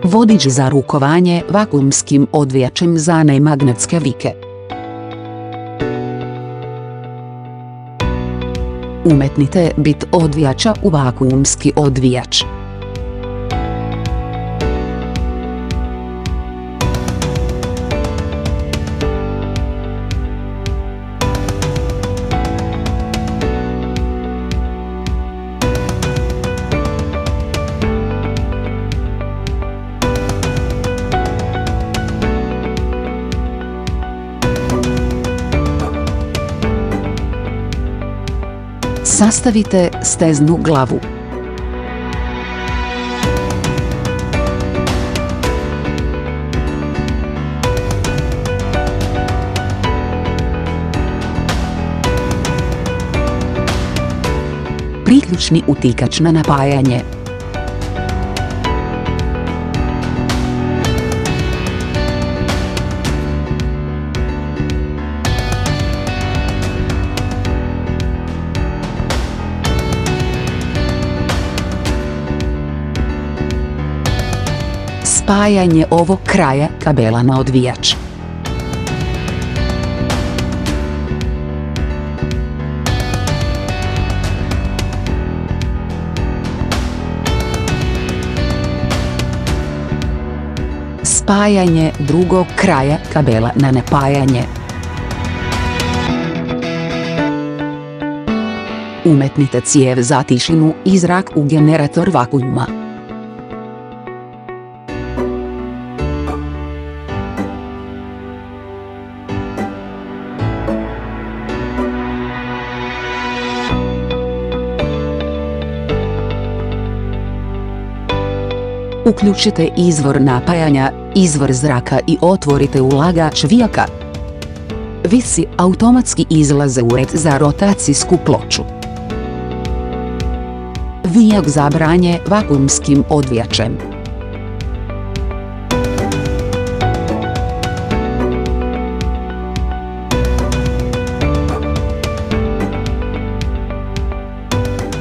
Vodič za rukovanje vakuumskim odvijačem za nemagnetske vike. Umetnite bit odvijača u vakuumski odvijač. Sastavite steznu glavu. Priključni utikač na napajanje. Spajanje ovog kraja kabela na odvijač. Spajanje drugog kraja kabela na napajanje. Umetnite cijev za tišinu i zrak u generator vakuuma. Uključite izvor napajanja, izvor zraka i otvorite ulagač vijaka. Visi automatski izlaze ured za rotacijsku ploču. Vijak za branje vakuumskim odvijačem.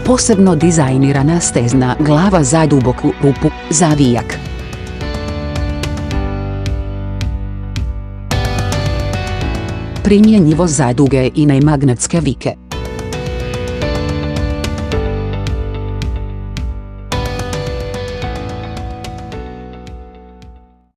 Posebno dizajnirana stezna glava za duboku rupu za vijak. Primjenjivo za duge i nemagnetske vike.